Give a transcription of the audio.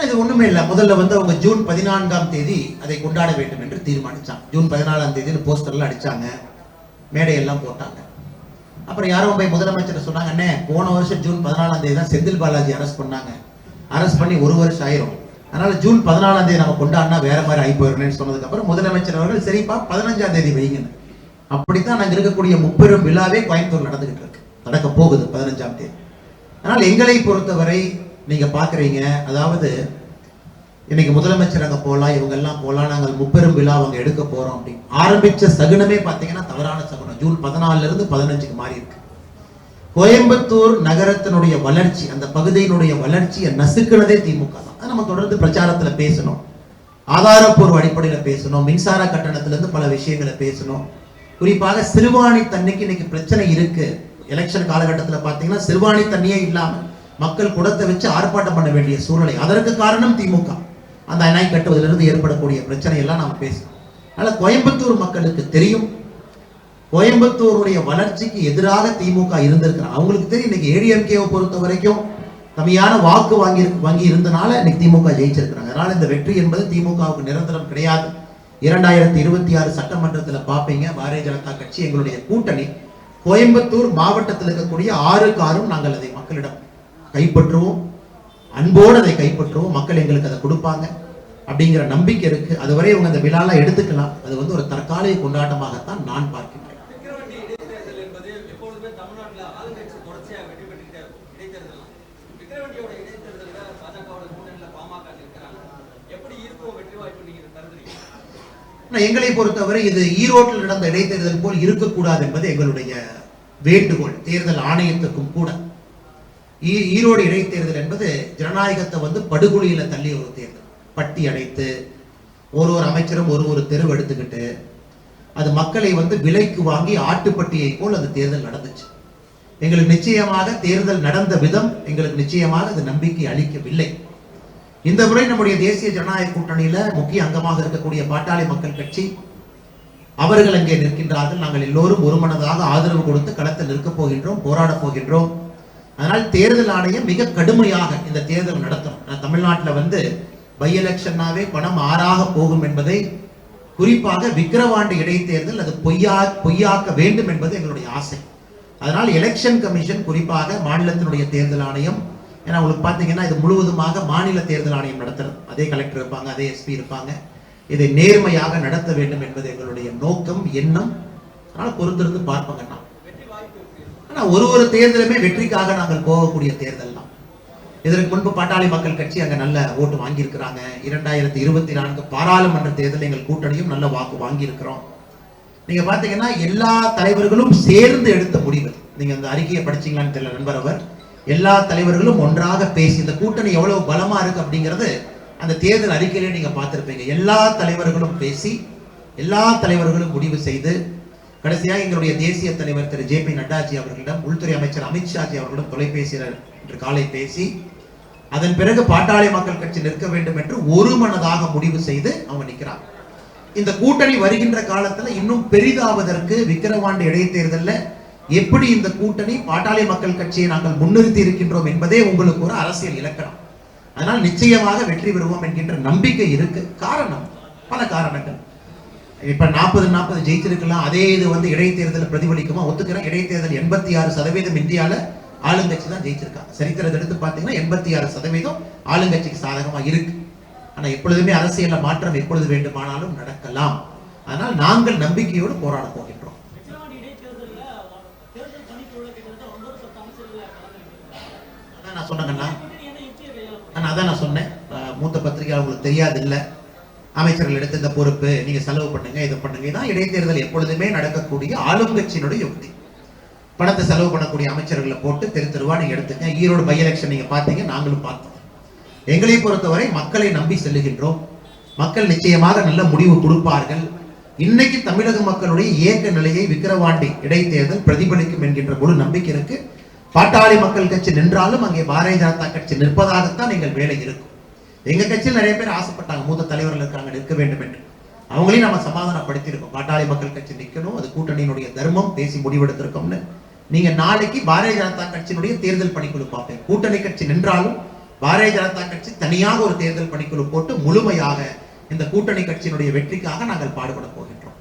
இது ஒண்ணுமே இல்லை. முதல்ல வந்து அவங்க ஜூன் 14ஆம் தேதி அதை கொண்டாட வேண்டும் என்று தீர்மானிச்சாங்க. ஜூன் 14ஆம் தேதி போஸ்டர்லாம் அடிச்சாங்க, மேடையெல்லாம் போட்டாங்க. அப்புறம் யாரும் போய் முதலமைச்சர் சொன்னாங்க, அண்ணே போன வருஷம் ஜூன் 14ஆம் தேதி தான் செந்தில் பாலாஜி அரெஸ்ட் பண்ணாங்க, அரெஸ்ட் பண்ணி 1 வருஷம் ஆயிரும், அதனால ஜூன் 14ஆம் தேதி நம்ம கொண்டாடினா வேற மாதிரி ஆகி போயிடணும்னு சொன்னதுக்கு அப்புறம் முதலமைச்சர் அவர்கள் சரிப்பா 15ஆம் தேதி வைங்கன்னு. அப்படித்தான் நாங்கள் இருக்கக்கூடிய முப்பெரும் விழாவே கோயம்புத்தூர் நடந்துகிட்டு இருக்கு, நடக்க போகுது 15ஆம் தேதி. அதனால் எங்களை பொறுத்தவரை நீங்க பாக்குறீங்க, அதாவது இன்னைக்கு முதலமைச்சர் அங்க போலாம், இவங்க எல்லாம் போலாம், நாங்கள் முப்பெரும் விழா அவங்க எடுக்க போறோம் அப்படின்னு ஆரம்பிச்ச சகுனமே பாத்தீங்கன்னா தவறான சகுனம். ஜூன் 14 இருந்து 15க்கு மாறி இருக்கு. கோயம்புத்தூர் நகரத்தினுடைய வளர்ச்சி, அந்த பகுதியினுடைய வளர்ச்சியை நசுக்குனதே திமுக தான். நம்ம தொடர்ந்து பிரச்சாரத்துல பேசணும், ஆதாரப்பூர்வ அடிப்படையில பேசணும், மின்சார கட்டணத்திலிருந்து பல விஷயங்களை பேசணும். குறிப்பாக சிறுவாணி தண்ணிக்கு இன்னைக்கு பிரச்சனை இருக்கு. எலெக்ஷன் காலகட்டத்தில் பாத்தீங்கன்னா சிறுவாணி தண்ணியே இல்லாம மக்கள் குடத்தை வச்சு ஆர்ப்பாட்டம் பண்ண வேண்டிய சூழ்நிலை. அதற்கு காரணம் திமுக. அந்த அணை கட்டுவதிலிருந்து ஏற்படக்கூடிய பிரச்சனை எல்லாம் நாம் பேசணும். அதனால கோயம்புத்தூர் மக்களுக்கு தெரியும், கோயம்புத்தூருடைய வளர்ச்சிக்கு எதிராக திமுக இருந்திருக்கிறார். அவங்களுக்கு தெரியும் இன்னைக்கு ஏடிஎம்கேவை பொறுத்த வரைக்கும் கம்மியான வாக்கு வாங்கி இருந்தனால இன்னைக்கு திமுக ஜெயிச்சிருக்கிறாங்க. அதனால இந்த வெற்றி என்பது திமுகவுக்கு நிரந்தரம் கிடையாது. 2026 சட்டமன்றத்தில் பார்ப்பீங்க, பாரதிய ஜனதா கட்சி எங்களுடைய கூட்டணி கோயம்புத்தூர் மாவட்டத்தில் இருக்கக்கூடிய 6 காரும் நாங்கள் அதை மக்களிடம் கைப்பற்றுவோம், அன்போடு அதை கைப்பற்றுவோம், மக்கள் எங்களுக்கு அதை கொடுப்பாங்க அப்படிங்கிற நம்பிக்கை இருக்கு. அதுவரை இவங்க அந்த விழாலாம் எடுத்துக்கலாம். அது வந்து ஒரு தற்காலிக கொண்டாட்டமாகத்தான் நான் பார்க்கின்றேன். எங்களை பொறுத்தவரை இது ஈரோட்டில் நடந்த இடைத்தேர்தல் போல் இருக்கக்கூடாது என்பது எங்களுடைய வேண்டுகோள், தேர்தல் ஆணையத்துக்கும் கூட. ஈரோடு இடைத்தேர்தல் என்பது ஜனநாயகத்தை வந்து படுகொலியில தள்ளிய ஒரு தேர்தல். பட்டி அடைத்து ஒரு அமைச்சரும் ஒரு தெருவு எடுத்துக்கிட்டு அது மக்களை வந்து விலைக்கு வாங்கி ஆட்டுப்பட்டியை போல் அந்த தேர்தல் நடந்துச்சு. எங்களுக்கு நிச்சயமாக தேர்தல் நடந்த விதம் எங்களுக்கு நிச்சயமாக அது நம்பிக்கை அளிக்கவில்லை. இந்த முறை நம்முடைய தேசிய ஜனநாயக கூட்டணியில முக்கிய அங்கமாக இருக்கக்கூடிய பாட்டாளி மக்கள் கட்சி அவர்கள் அங்கே நிற்கின்றார்கள். நாங்கள் எல்லோரும் ஒருமனதாக ஆதரவு கொடுத்து களத்தில் நிற்க போகின்றோம், போராட போகின்றோம். அதனால் தேர்தல் ஆணையம் மிக கடுமையாக இந்த தேர்தல் நடத்தும். தமிழ்நாட்டில் வந்து பை எலெக்ஷனாவே பணம் ஆறாக போகும் என்பதை, குறிப்பாக விக்கிரவாண்டி இடைத்தேர்தல் அது பொய்யாக்க வேண்டும் என்பது எங்களுடைய ஆசை. அதனால் எலெக்ஷன் கமிஷன், குறிப்பாக மாநிலத்தினுடைய தேர்தல் ஆணையம், ஏன்னா உங்களுக்கு பார்த்தீங்கன்னா இது முழுவதுமாக மாநில தேர்தல் ஆணையம் நடத்துறது, அதே கலெக்டர் இருப்பாங்க, அதே எஸ்பி இருப்பாங்க, இதை நேர்மையாக நடத்த வேண்டும் என்பது எங்களுடைய நோக்கம், எண்ணம். அதனால பொறுத்திருந்து பார்ப்பாங்கன்னா, ஆனா ஒரு தேர்தலுமே வெற்றிக்காக நாங்கள் போகக்கூடிய தேர்தல் தான். இதற்கு முன்பு பாட்டாளி மக்கள் கட்சி அங்க நல்ல ஓட்டு வாங்கியிருக்கிறாங்க. 2024 பாராளுமன்ற தேர்தல் எங்கள் கூட்டணியும் நல்ல வாக்கு வாங்கியிருக்கிறோம். நீங்க பாத்தீங்கன்னா எல்லா தலைவர்களும் சேர்ந்து எடுத்த முடிவு. நீங்க அந்த அறிக்கையை படிச்சீங்களான்னு தெரியல நண்பர் அவர், எல்லா தலைவர்களும் ஒன்றாக பேசி இந்த கூட்டணி எவ்வளவு பலமா இருக்கு அப்படிங்கிறது அந்த தேர்தல் அறிக்கையிலே நீங்க பார்த்திருப்பீங்க. எல்லா தலைவர்களும் பேசி, எல்லா தலைவர்களும் முடிவு செய்து, கடைசியாக எங்களுடைய தேசிய தலைவர் திரு ஜே பி நட்டாஜி அவர்களிடம், உள்துறை அமைச்சர் அமித்ஷாஜி அவர்களிடம் தொலைபேசியில் இன்று காலை பேசி, அதன் பிறகு பாட்டாளி மக்கள் கட்சி நிற்க வேண்டும் என்று ஒரு மனதாக முடிவு செய்து அவங்க நிற்கிறாங்க. இந்த கூட்டணி வருகின்ற காலத்துல இன்னும் பெரிதாவதற்கு விக்கிரவாண்டி இடைத்தேர்தலில் எப்படி இந்த கூட்டணி பாட்டாளி மக்கள் கட்சியை நாங்கள் முன்னிறுத்தி இருக்கின்றோம் என்பதே உங்களுக்கு ஒரு அரசியல் இலக்கணம். அதனால் நிச்சயமாக வெற்றி பெறுவோம் என்கின்ற நம்பிக்கை இருக்கு. காரணம், பல காரணங்கள். இப்ப 40-40 ஜெயிச்சிருக்கலாம். அதே இது வந்து இடைத்தேர்தல் பிரதிபலிக்குமா? ஒத்துக்கிறேன். இடைத்தேர்தல் 86% இந்தியால ஆளுங்கட்சி தான் ஜெயிச்சிருக்காங்க. சரித்திரத்தை எடுத்து பார்த்தீங்கன்னா 86% ஆளுங்கட்சிக்கு சாதகமா இருக்கு. ஆனா எப்பொழுதுமே அரசியல்ல மாற்றம் எப்பொழுது வேண்டுமானாலும் நடக்கலாம். அதனால் நாங்கள் நம்பிக்கையோடு போராட போகின்றோம். நான் சொன்னேங்கண்ணா, அதான் நான் சொன்னேன், மூத்த பத்திரிகை உங்களுக்கு தெரியாது இல்ல, அமைச்சர்கள் எடுத்து இந்த பொறுப்பு நீங்க செலவு பண்ணுங்க, இதை பண்ணுங்க. இதான் இடைத்தேர்தல் எப்பொழுதுமே நடக்கக்கூடிய ஆளுங்கட்சியினுடைய யுக்தி. பணத்தை செலவு பண்ணக்கூடிய அமைச்சர்களை போட்டு தெருவா நீங்க எடுத்துங்க. ஈரோடு பை எலெக்ஷன் நீங்க பார்த்தீங்க, நாங்களும் பார்த்தோம். எங்களை பொறுத்தவரை மக்களை நம்பி செல்லுகின்றோம். மக்கள் நிச்சயமாக நல்ல முடிவு கொடுப்பார்கள். இன்னைக்கு தமிழக மக்களுடைய இயக்க நிலையை விக்கிரவாண்டி இடைத்தேர்தல் பிரதிபலிக்கும் என்கின்ற முழு நம்பிக்கை இருக்கு. பாட்டாளி மக்கள் கட்சி நின்றாலும் அங்கே பாரதிய ஜனதா கட்சி நிற்பதாகத்தான் எங்கள் வேலை இருக்கும். எங்க கட்சியில் நிறைய பேர் ஆசைப்பட்டாங்க, மூத்த தலைவர்கள் இருக்காங்க, நிற்க வேண்டும் என்று. அவங்களையும் நம்ம சமாதானப்படுத்தியிருக்கோம். பாட்டாளி மக்கள் கட்சி நிக்கணும், அது கூட்டணியினுடைய தர்மம், பேசி முடிவெடுத்திருக்கோம்னு. நீங்க நாளைக்கு பாரதிய ஜனதா கட்சியினுடைய தேர்தல் பணிக்குழு பார்ப்பேன். கூட்டணி கட்சி நின்றாலும் பாரதிய ஜனதா கட்சி தனியாக ஒரு தேர்தல் பணிக்குழு போட்டு முழுமையாக இந்த கூட்டணி கட்சியினுடைய வெற்றிக்காக நாங்கள் பாடுபட போகின்றோம்.